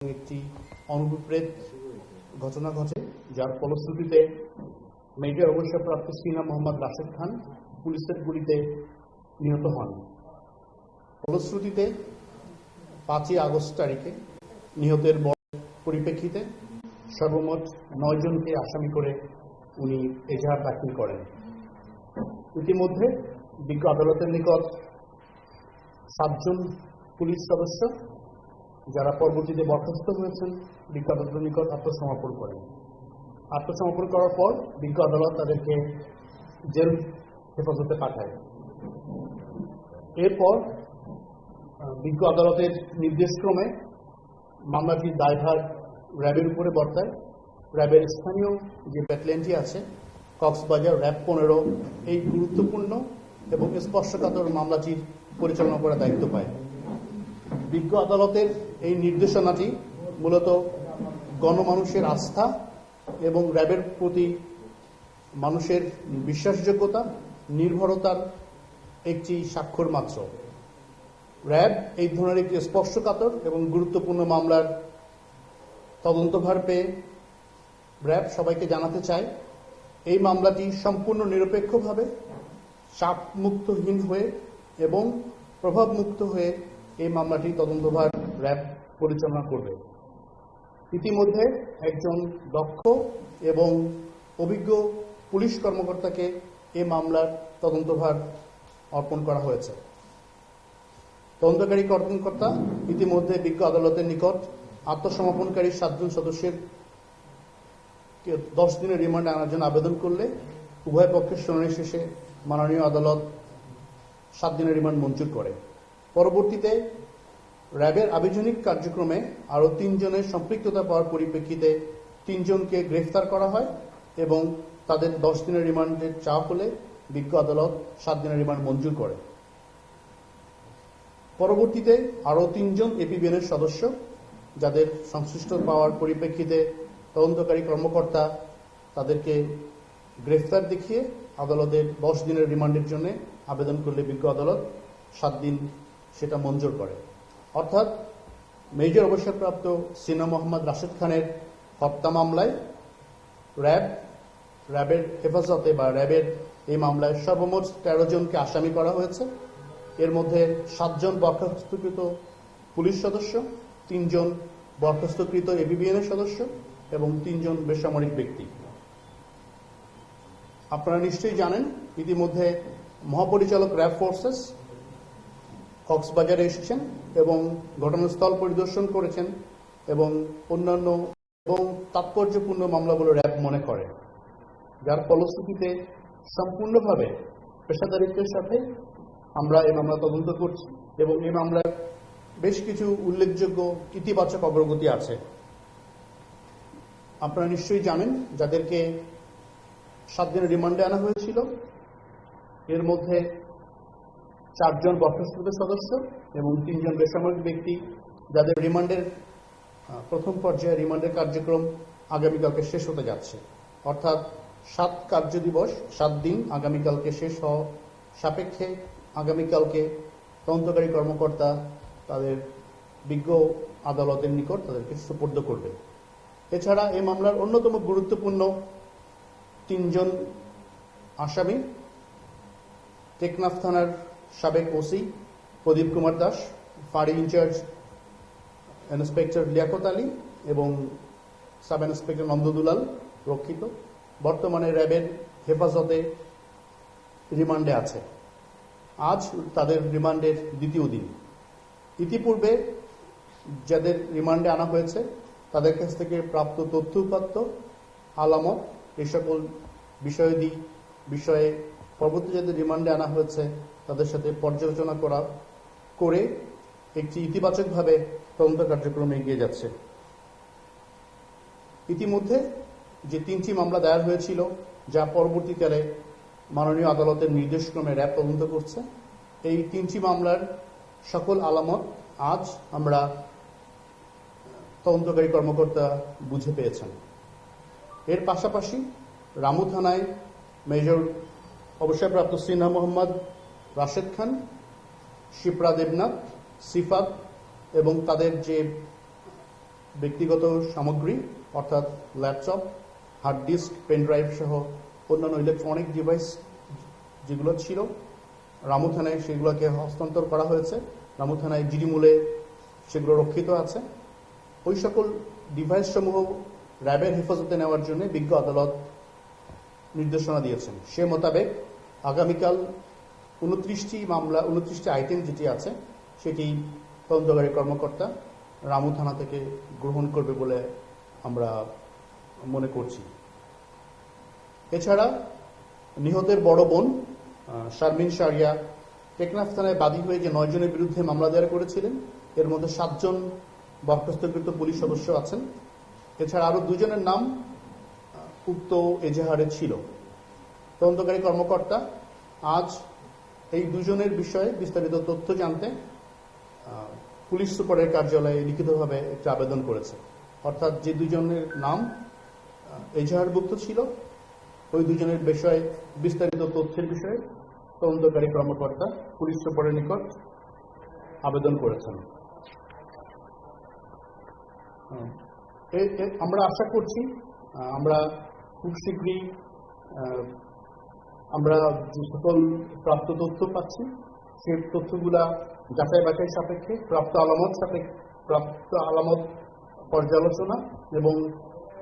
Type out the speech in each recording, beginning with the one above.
একটি অনুপ্রেত ঘটনা ঘটে, যার ফলশ্রুতিতে মেজর অবসরপ্রাপ্ত সিনা মোহাম্মদ রাশেদ খান পুলিশের গুলিতে নিহত হন। ফলশ্রুতিতে 5ই আগস্ট তারিখে নিহতের পরিপ্রেক্ষিতে সর্বমোট 9 জনকে আসামি করে উনি এজাহার দাখিল করেন। ইতিমধ্যে বিজ্ঞ আদালতের নিকট 7 জন পুলিশ সদস্য, যারা পরবর্তীতে বরখাস্ত হয়েছেন, বিজ্ঞ আদালতের নিকট আত্মসমর্পণ করেন। আত্মসমর্পণ করার পর বিজ্ঞ আদালত তাদেরকে জেল হেফাজতে পাঠায়। এরপর বিজ্ঞ আদালতের নির্দেশক্রমে মামলাটির দায়ভার র্যাবের উপরে বর্তায়। র্যাবের স্থানীয় যে ব্যাটালিয়নটি আছে, কক্সবাজার র্যাব 15, এই গুরুত্বপূর্ণ এবং স্পর্শকাতর মামলাটির পরিচালনা করার দায়িত্ব পায়। বিজ্ঞ আদালতের এই নির্দেশনাটি মূলত গণমানুষের আস্থা এবং র্যাবের প্রতি মানুষের বিশ্বাসযোগ্যতা, নির্ভরতার একটি স্বাক্ষর মাত্র। র্যাব এই ধরনের একটি স্পর্শকাতর এবং গুরুত্বপূর্ণ মামলার তদন্তভার পেয়ে র্যাব সবাইকে জানাতে চায়, এই মামলাটি সম্পূর্ণ নিরপেক্ষভাবে, চাপমুক্তহীন হয়ে এবং প্রভাবমুক্ত হয়ে এই মামলাটি তদন্তভার র্যাব পরিচালনা করবে। ইতিমধ্যে একজন দক্ষ এবং অভিজ্ঞ পুলিশ কর্মকর্তাকে এই মামলার তদন্তভার অর্পণ করা হয়েছে। তদন্তকারী কর্মকর্তা ইতিমধ্যে বিজ্ঞ আদালতের নিকট আত্মসমর্পণকারী 7 জন সদস্যের 10 দিনের রিমান্ডে আনার জন্য আবেদন করলে উভয় পক্ষের শুনানি শেষে মাননীয় আদালত 7 দিনের রিমান্ড মঞ্জুর করে। পরবর্তীতে র্যাবের আভিযানিক কার্যক্রমে আরও 3 জনের সম্পৃক্ততা পাওয়ার পরিপ্রেক্ষিতে 3 জনকে গ্রেফতার করা হয় এবং তাদের 10 দিনের রিমান্ডের চাওয়া হলে বিজ্ঞ আদালত 7 দিনের রিমান্ড মঞ্জুর করে। পরবর্তীতে আরও 3 জন এপিবিএনের সদস্য, যাদের সংশ্লিষ্ট পাওয়ার পরিপ্রেক্ষিতে তদন্তকারী কর্মকর্তা তাদেরকে গ্রেফতার দেখিয়ে আদালতের 10 দিনের রিমান্ডের জন্য আবেদন করলে বিজ্ঞ আদালত 7 দিন সেটা মঞ্জুর করে। অর্থাৎ মেজর অবসরপ্রাপ্ত সিনা মোহাম্মদ রাশেদ খানের হত্যা মামলায় র্যাবের হেফাজতে বা র্যাবের এই মামলায় সর্বমোট 13 জনকে আসামি করা হয়েছে। এর মধ্যে 7 জন বরখাস্তকৃত পুলিশ সদস্য, 3 জন বরখাস্তকৃত এপিবিএনের সদস্য এবং 3 জন বেসামরিক ব্যক্তি। আপনারা নিশ্চয়ই জানেন, ইতিমধ্যে মহাপরিচালক র্যাব ফোর্সেস কক্সবাজারে এসেছেন এবং ঘটনাস্থল পরিদর্শন করেছেন এবং অন্যান্য এবং তাৎপর্যপূর্ণ মামলাগুলো র্যাব মনে করে, যার ফলশ্রুতিতে সম্পূর্ণভাবে পেশাদারিত্বের সাথে আমরা এই মামলা তদন্ত করছি এবং এই মামলার বেশ কিছু উল্লেখযোগ্য ইতিবাচক অগ্রগতি আছে। আপনারা নিশ্চয়ই জানেন, যাদেরকে 7 দিনের রিমান্ডে আনা হয়েছিল, এর মধ্যে 4 জন বরখাস্তকৃত সদস্য এবং 3 জন বেসামরিক ব্যক্তি, যাদের রিমান্ডের প্রথম পর্যায়ে রিমান্ডের কার্যক্রম আগামীকালকে শেষ হতে যাচ্ছে। অর্থাৎ 7 কার্য দিবস, 7 দিন আগামীকালকে শেষ হওয়া সাপেক্ষে আগামীকালকে তদন্তকারী কর্মকর্তা তাদের বিজ্ঞ আদালতের নিকট তাদেরকে সুপর্দ করবে। এছাড়া এই মামলার অন্যতম গুরুত্বপূর্ণ 3 জন আসামি, টেকনাফ থানার সাবেক ওসি প্রদীপ কুমার দাস, ফাঁড়ি ইনচার্জ ইন্সপেক্টর লিয়াকত আলী এবং সাব ইন্সপেক্টর নন্দদুলাল রক্ষিত, বর্তমানে র্যাবের হেফাজতে রিমান্ডে আছে। আজ তাদের রিমান্ডের 2য় দিন। ইতিপূর্বে যাদের রিমান্ডে আনা হয়েছে তাদের কাছ থেকে প্রাপ্ত তথ্য উপাত্ত, আলামত, এই সকল বিষয়ে পরবর্তী যাদের রিমান্ডে আনা হয়েছে তাদের সাথে পর্যালোচনা করে একটি ইতিবাচকভাবে তদন্ত কার্যক্রম এগিয়ে যাচ্ছে। ইতিমধ্যে যে 3টি মামলা দায়ের হয়েছিল, যা পরবর্তীকালে মাননীয় আদালতের নির্দেশক্রমে র্যাব তদন্ত করছে, এই 3টি মামলার সকল আলামত আজ আমরা তদন্তকারী কর্মকর্তা বুঝে পেয়েছেন। এর পাশাপাশি রামু থানায় মেজর অবসরপ্রাপ্ত সিনা মোহাম্মদ রাশেদ খান, শিপ্রা দেবনাথ, সিফাত এবং তাদের যে ব্যক্তিগত সামগ্রী অর্থাৎ laptop, hard disk, pen drive সহ অন্যান্য ইলেকট্রনিক ডিভাইস যেগুলো ছিল রামু থানায় সেগুলোকে হস্তান্তর করা হয়েছে। রামু থানায় জিডি মূলে সেগুলো রক্ষিত আছে। ওই সকল ডিভাইসসমূহ র্যাবের হেফাজতে নেওয়ার জন্য বিজ্ঞ আদালত নির্দেশনা দিয়েছেন। সে মোতাবেক আগামীকাল 29টি আইটেম যেটি আছে সেটি তদন্তকারী কর্মকর্তা রামু থানা থেকে গ্রহণ করবে বলে আমরা মনে করছি। এছাড়া নিহতের বড় বোন শারমিন শারিয়া টেকনাফ থানায় বাদী হয়ে যে 9 জনের বিরুদ্ধে মামলা দায়ের করেছিলেন, এর মধ্যে 7 জন বরখাস্তকৃত পুলিশ সদস্য আছেন। এছাড়া আরো 2 জনের নাম উক্ত এজাহারে ছিল। তদন্তকারী কর্মকর্তা আজ এই 2 জনের বিষয়ে বিস্তারিত তথ্য জানতে পুলিশ সুপারের কার্যালয়ে লিখিতভাবে একটি আবেদন করেছে। অর্থাৎ যে 2 জনের নাম এজাহারভুক্ত ছিল ওই 2 জনের বিষয়ে বিস্তারিত তথ্যের বিষয়ে তদন্তকারী কর্মকর্তা পুলিশ সুপারের নিকট আবেদন করেছেন। আমরা আশা করছি আমরা খুব শীঘ্রই আমরা যে সকল প্রাপ্ত তথ্য পাচ্ছি সেই তথ্যগুলা যাচাই বাছাই সাপেক্ষে প্রাপ্ত আলামত পর্যালোচনা এবং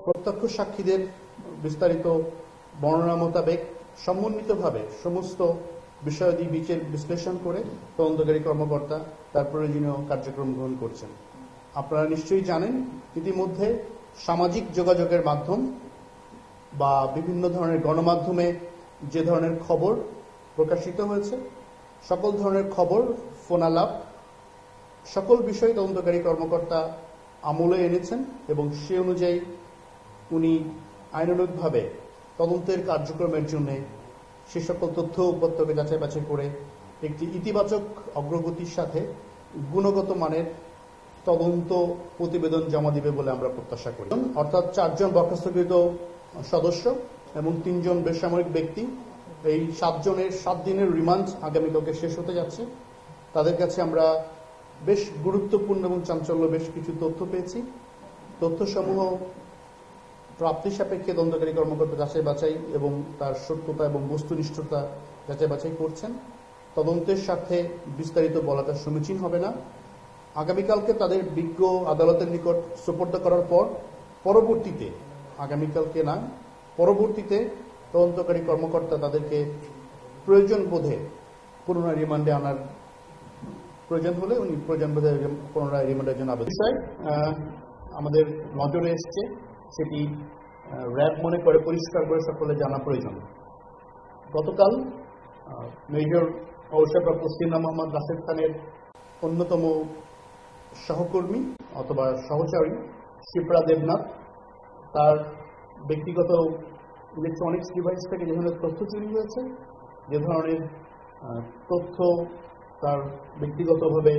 প্রত্যক্ষ সাক্ষীদের বিস্তারিত বর্ণনা মোতাবেক সমন্বিতভাবে সমস্ত বিষয়াদি বিশ্লেষণ করে তদন্তকারী কর্মকর্তা তার প্রয়োজনীয় কার্যক্রম গ্রহণ করছেন। আপনারা নিশ্চয়ই জানেন ইতিমধ্যে সামাজিক যোগাযোগের মাধ্যম বা বিভিন্ন ধরনের গণমাধ্যমে যে ধরনের খবর প্রকাশিত হয়েছে সকল ধরনের খবর, ফোনালাপ, সকল বিষয় তদন্তকারী কর্মকর্তা আমলে এনেছেন এবং সে অনুযায়ী উনি আইনানুগভাবে তদন্তের কার্যক্রমের জন্য সে সকল তথ্য উপত্যকে যাচাই বাছাই করে একটি ইতিবাচক অগ্রগতির সাথে গুণগত মানের তদন্ত প্রতিবেদন জমা দিবে বলে আমরা প্রত্যাশা করি। অর্থাৎ 4 জন বরখাস্তকৃত সদস্য এবং 3 জন বেসামরিক ব্যক্তি, এই 7 জনের 7 দিনের রিমান্ড আগামীকালকে শেষ হতে যাচ্ছে। তাদের কাছে আমরা বেশ গুরুত্বপূর্ণ এবং চাঞ্চল্য বেশ কিছু তথ্য পেয়েছি। তথ্যসমূহ প্রাপ্তি সাপেক্ষে তদন্তকারী কর্মকর্তা যাচাই বাছাই এবং তার সত্যতা এবং বস্তুনিষ্ঠতা যাচাই বাছাই করছেন। তদন্তের সাথে বিস্তারিত বলাটা সমীচীন হবে না। আগামীকালকে তাদের বিজ্ঞ আদালতের নিকট সোপর্দ করার পর পরবর্তীতে আগামীকালকে না পরবর্তীতে তদন্তকারী কর্মকর্তা তাদেরকে প্রয়োজন বোধে পুনরায় রিমান্ডে আনার প্রয়োজন হলে উনি প্রয়োজন বোধে পুনরায় রিমান্ডের জন্য আবেদন বিষয় আমাদের নজরে এসছে, সেটি র্যাব মনে করে পরিষ্কার করে সকলে জানা প্রয়োজন। গতকাল মেজর অবসরপ্রাপ্ত সিনা মোহাম্মদ রাশেদ খানের অন্যতম সহকর্মী অথবা সহচারী শিপ্রা দেবনাথ তার ব্যক্তিগত ইলেকট্রনিক্স ডিভাইস থেকে যে ধরনের তথ্য চুরি হয়েছে, যে ধরনের তথ্য তার ব্যক্তিগতভাবে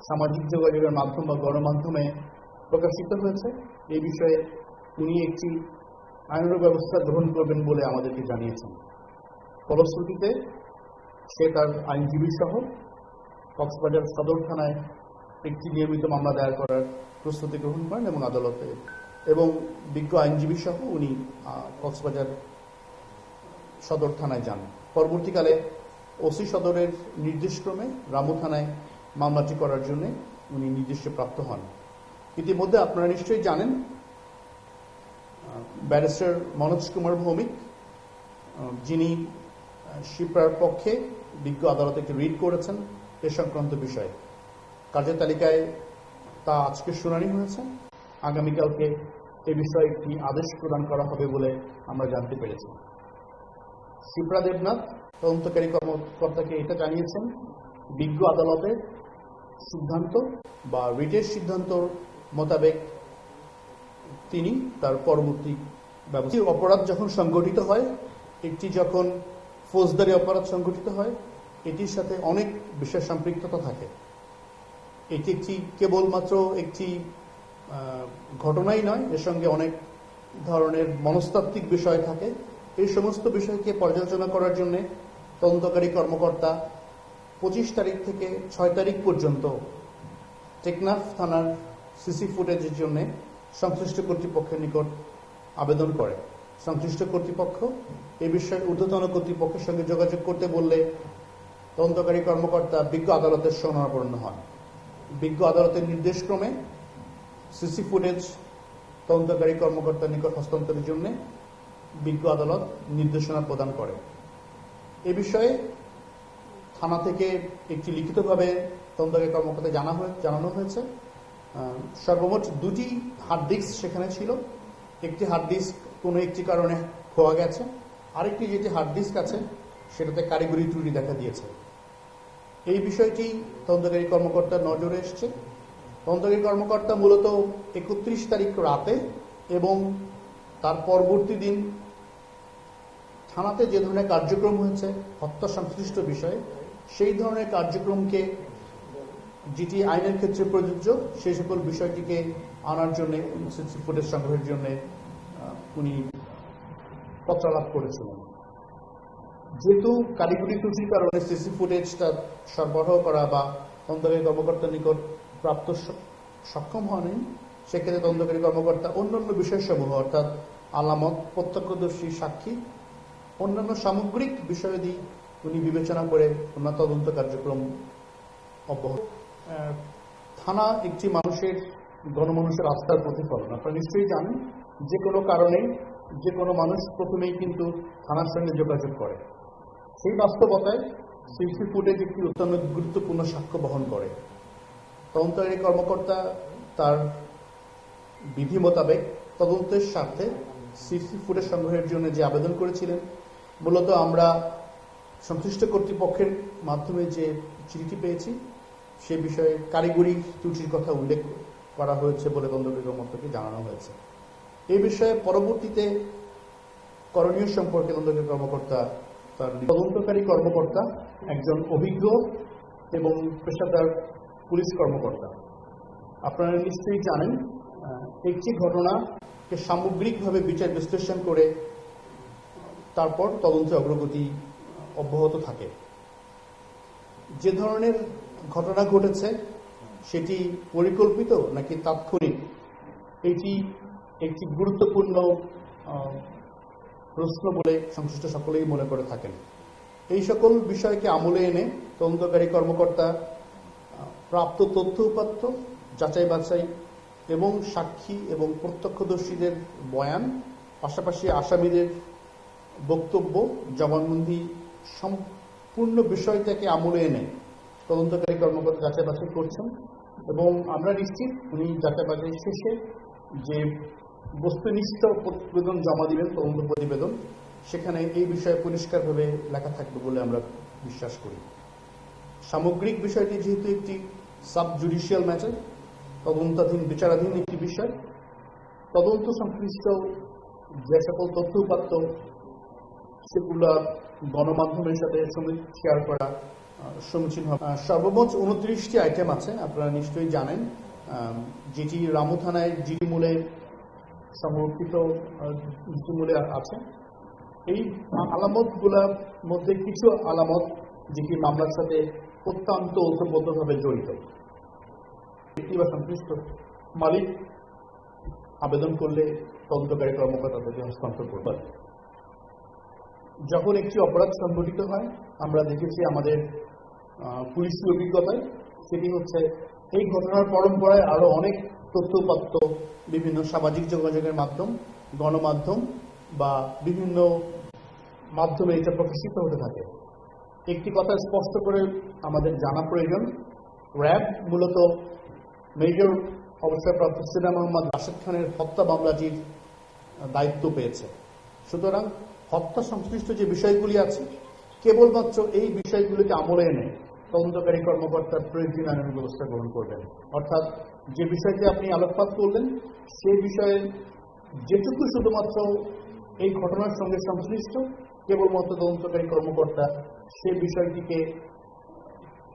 সামাজিক যোগাযোগের মাধ্যম বা গণমাধ্যমে প্রকাশিত হয়েছে, এই বিষয়ে উনি একটি আইনানুগ ব্যবস্থা গ্রহণ করবেন বলে আমাদেরকে জানিয়েছেন। ফলশ্রুতিতে সে তার আইনজীবী সহ কক্সবাজার সদর থানায় একটি নিয়মিত মামলা দায়ের করার প্রস্তুতি গ্রহণ করেন এবং আদালতে এবং বিজ্ঞ আইনজীবী সহ উনি কক্সবাজার সদর থানায় যান। পরবর্তীকালে ওসি সদরের নির্দেশক্রমে রামু থানায় মামলাটি করার জন্য উনি নির্দেশে প্রাপ্ত হন। ইতিমধ্যে আপনারা নিশ্চয়ই জানেন ব্যারিস্টার মনোজ কুমার ভৌমিক, যিনি শিপ্রার পক্ষে বিজ্ঞ আদালতে একটি রিট করেছেন এ সংক্রান্ত বিষয়ে। কার্যতালিকায় তা আজকে শুনানি হয়েছে। আগামীকালকে এ বিষয়ে একটি আদেশ প্রদান করা হবে বলে আমরা জানতে পেরেছি। শিপ্রা দেবনাথ তদন্তকারী কর্মকর্তাকে এটা জানিয়েছেন বিজ্ঞ আদালতের সিদ্ধান্ত বা রিটের সিদ্ধান্ত মোতাবেক তিনি তার পরবর্তী ব্যবস্থা। অপরাধ যখন সংগঠিত হয়, একটি যখন ফৌজদারি অপরাধ সংগঠিত হয়, এটির সাথে অনেক বিষয় সম্পৃক্ততা থাকে। এটি একটি কেবলমাত্র একটি ঘটনাই নয়, এর সঙ্গে অনেক ধরনের মনস্তাত্ত্বিক বিষয় থাকে। এই সমস্ত বিষয়কে পর্যালোচনা করার জন্য তদন্তকারী কর্মকর্তা 25 তারিখ থেকে 6 তারিখ পর্যন্ত টেকনাফ থানার সিসি ফুটেজের জন্য সংশ্লিষ্ট কর্তৃপক্ষের নিকট আবেদন করে। সংশ্লিষ্ট কর্তৃপক্ষ এ বিষয়ে ঊর্ধ্বতন কর্তৃপক্ষের সঙ্গে যোগাযোগ করতে বললে তদন্তকারী কর্মকর্তা বিজ্ঞ আদালতের শরণাপন্ন হন। বিজ্ঞ আদালতের নির্দেশক্রমে সিসি ফুটেজ তদন্তকারী কর্মকর্তার নিকট হস্তান্তরের জন্য বিজ্ঞ আদালত নির্দেশনা প্রদান করে। এ বিষয়ে থানা থেকে একটি লিখিতভাবে তদন্তকারী কর্মকর্তা জানানো হয়েছে। সর্বমোট 2টি হার্ড ডিস্ক সেখানে ছিল। একটি হার্ড ডিস্ক কোনো একটি কারণে খোয়া গেছে, আরেকটি যেটি হার্ড ডিস্ক আছে সেটাতে কারিগরি ত্রুটি দেখা দিয়েছে। এই বিষয়টি তদন্তকারী কর্মকর্তার নজরে এসছে। তদন্তকারী কর্মকর্তা মূলত 31 তারিখ রাতে এবং তার পরবর্তী দিন থানাতে যে ধরনের কার্যক্রম হয়েছে হত্যা সংশ্লিষ্ট বিষয়ে, সেই ধরনের কার্যক্রমকে যেটি আইনের ক্ষেত্রে প্রযোজ্য সেই সকল বিষয়টিকে আনার জন্য সিসি ফুটেজ সংগ্রহের জন্য উনি পত্রালাপ করেছিলেন। যেহেতু কারিগরি ত্রুটির কারণে সিসি ফুটেজটা সরবরাহ করা বা তদন্তকারী কর্মকর্তার নিকট প্রাপ্ত সক্ষম হয়নি, সেক্ষেত্রে তদন্তকারী কর্মকর্তা অন্যান্য বিষয়সমূহ অর্থাৎ আলামত, প্রত্যক্ষদর্শী, সাক্ষী, অন্যান্য সামগ্রিক বিষয়াদি উনি বিবেচনা করে ওনার তদন্ত কার্যক্রম অব্যাহত। থানা একটি গণমানুষের আস্থার প্রতিফলন। আপনারা নিশ্চয়ই জানেন যে কোনো কারণে যে কোনো মানুষ প্রথমেই কিন্তু থানার সঙ্গে যোগাযোগ করে। সেই বাস্তবতায় সিসি ফুটেজ একটি অত্যন্ত গুরুত্বপূর্ণ সাক্ষ্য বহন করে। তদন্তকারী কর্মকর্তা তার বিধি মোতাবেক তদন্তের স্বার্থে সিসি ফুটেজ সংগ্রহের জন্য যে আবেদন করেছিলেন, মূলত আমরা সংশ্লিষ্ট কর্তৃপক্ষের মাধ্যমে যে চিঠিটি পেয়েছি সে বিষয়ে কারিগরি ত্রুটির কথা উল্লেখ করা হয়েছে বলে তদন্তকারী কর্মকর্তাকে জানানো হয়েছে। এই বিষয়ে পরবর্তীতে করণীয় সম্পর্কে তদন্তকারী কর্মকর্তা একজন অভিজ্ঞ এবং পেশাদার পুলিশ কর্মকর্তা। আপনারা নিশ্চয়ই জানেন একটি ঘটনাকে সামগ্রিকভাবে বিচার বিশ্লেষণ করে তারপর তদন্তে অগ্রগতি অব্যাহত থাকে। যে ধরনের ঘটনা ঘটেছে সেটি পরিকল্পিত নাকি তাৎক্ষণিক, এটি একটি গুরুত্বপূর্ণ প্রশ্ন বলে সংশ্লিষ্ট সকলেই মনে করে থাকেন। এই সকল বিষয়কে আমলে এনে তদন্তকারী কর্মকর্তা প্রাপ্ত তথ্য উপাত্ত যাচাই বাছাই এবং সাক্ষী এবং প্রত্যক্ষদর্শীদের বয়ান, পাশাপাশি আসামিদের বক্তব্য, জবানবন্দি সম্পূর্ণ বিষয়টাকে আমলে এনে তদন্তকারী কর্মকর্তা যাচাই বাছাই করছেন এবং আমরা নিশ্চিত উনি যাচাই বাছাই শেষে যে বস্তুনিষ্ঠ প্রতিবেদন জমা দিবেন, তদন্ত প্রতিবেদন, সেখানে এই বিষয়ে পরিষ্কারভাবে লেখা থাকবে বলে আমরা বিশ্বাস করি। সামগ্রিক বিষয়টি যেহেতু একটি সাব জুডিশিয়াল ম্যাটার, তদন্তাধীন বিচারাধীন একটি বিষয়, তদন্ত সংশ্লিষ্ট যে সকল তথ্য উপাত্ত সেগুলো গণমাধ্যমের সাথে শেয়ার করা সমীচীন হবে। সর্বমোট 29টি আইটেম আছে, আপনারা নিশ্চয়ই জানেন, যেটি রামু থানায় জিডিমূলে সংরক্ষিত জিডিমূলে আছে। এই আলামতগুলোর মধ্যে কিছু আলামত যেটি মামলার সাথে অত্যন্ত ওতপ্রোতভাবে জড়িত। ব্যক্তি বা সংশ্লিষ্ট মালিক আবেদন করলে তদন্তকারী কর্মকর্তা তাদেরকে হস্তান্তর করবে। যখন একটি অপরাধ সংঘটিত হয় আমরা দেখেছি আমাদের পুলিশি অভিজ্ঞতায়, সেটি হচ্ছে এই ঘটনার পরম্পরায় আরো অনেক তথ্যপাত্র বিভিন্ন সামাজিক যোগাযোগের মাধ্যম, গণমাধ্যম বা বিভিন্ন মাধ্যমে এটা প্রকাশিত হতে থাকে। একটি কথা স্পষ্ট করে আমাদের জানা প্রয়োজন, র্যাব মূলত মেজর অবসরপ্রাপ্ত সিনা মোহাম্মদ রাশেদ খানের হত্যা মামলাটির দায়িত্ব পেয়েছে। সুতরাং হত্যা সংশ্লিষ্ট যে বিষয়গুলি আছে কেবলমাত্র এই বিষয়গুলিকে আমলে এনে তদন্তকারী কর্মকর্তার প্রয়োজনীয় আইনি ব্যবস্থা গ্রহণ করবেন। অর্থাৎ যে বিষয়টি আপনি আলোকপাত করলেন সেই বিষয়ে যেটুকু শুধুমাত্র এই ঘটনার সঙ্গে সংশ্লিষ্ট কেবলমাত্র তদন্তকারী কর্মকর্তা সে বিষয়টিকে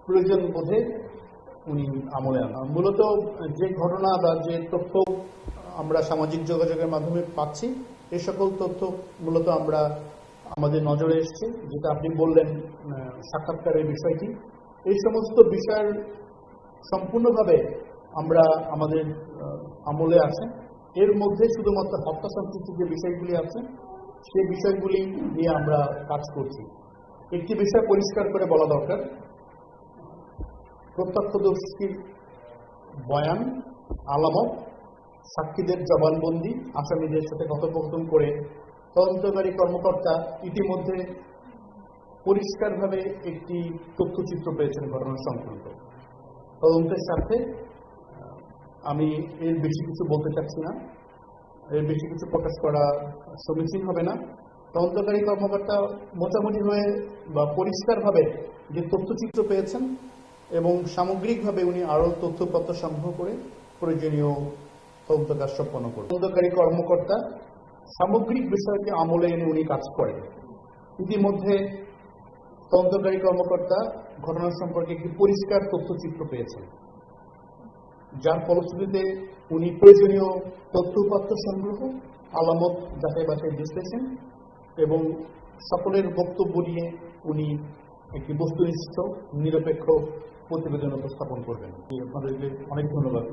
প্রয়োজন বোধে উনি আমলে আনেন। মূলত যে ঘটনা বা যে তথ্য আমরা সামাজিক যোগাযোগের মাধ্যমে পাচ্ছি এই সকল তথ্য মূলত আমরা আমাদের নজরে এসছে, যেটা আপনি বললেন সাক্ষাৎকারের বিষয়টি, এই সমস্ত বিষয়ের সম্পূর্ণভাবে আমরা আমাদের আমলে আছে এর মধ্যে শুধুমাত্র হত্যা সংশ্লিষ্ট যে বিষয়গুলি আছে সেই বিষয়গুলি নিয়ে আমরা কাজ করছি। একটি বিষয় পরিষ্কার করে বলা দরকার, প্রত্যক্ষদর্শীর বয়ান, আলামত, সাক্ষীদের জবানবন্দি, আসামিদের সাথে কথোপকথন করে তদন্তকারী কর্মকর্তা ইতিমধ্যে পরিষ্কারভাবে একটি তথ্যচিত্র পেয়েছেন ঘটনা সংক্রান্ত। তদন্তের সাথে আমি এর বেশি কিছু বলতে চাচ্ছি না, এর বেশি কিছু প্রকাশ করা সমীচীন হবে না। তদন্তকারী কর্মকর্তা মোটামুটি হয়ে বা পরিষ্কারভাবে যে তথ্যচিত্র পেয়েছেন এবং সামগ্রিকভাবে উনি আরও তথ্যপত্র সংগ্রহ করে প্রয়োজনীয় তদন্ত কাজ সম্পন্ন করেন। তদন্তকারী কর্মকর্তা সামগ্রিক বিষয়কে আমলে এনে উনি কাজ করেন। ইতিমধ্যে তদন্তকারী কর্মকর্তা ঘটনা সম্পর্কে একটি পরিষ্কার তথ্যচিত্র পেয়েছেন, যার ফলশ্রুতিতে উনি প্রয়োজনীয় তথ্যপত্র সংগ্রহ, আলামত যাচাই বাছাই বিশ্লেষণ এবং সকলের বক্তব্য নিয়ে উনি একটি বস্তুনিষ্ঠ নিরপেক্ষ প্রতিবেদন উপস্থাপন করবেন। আপনাদেরকে অনেক ধন্যবাদ।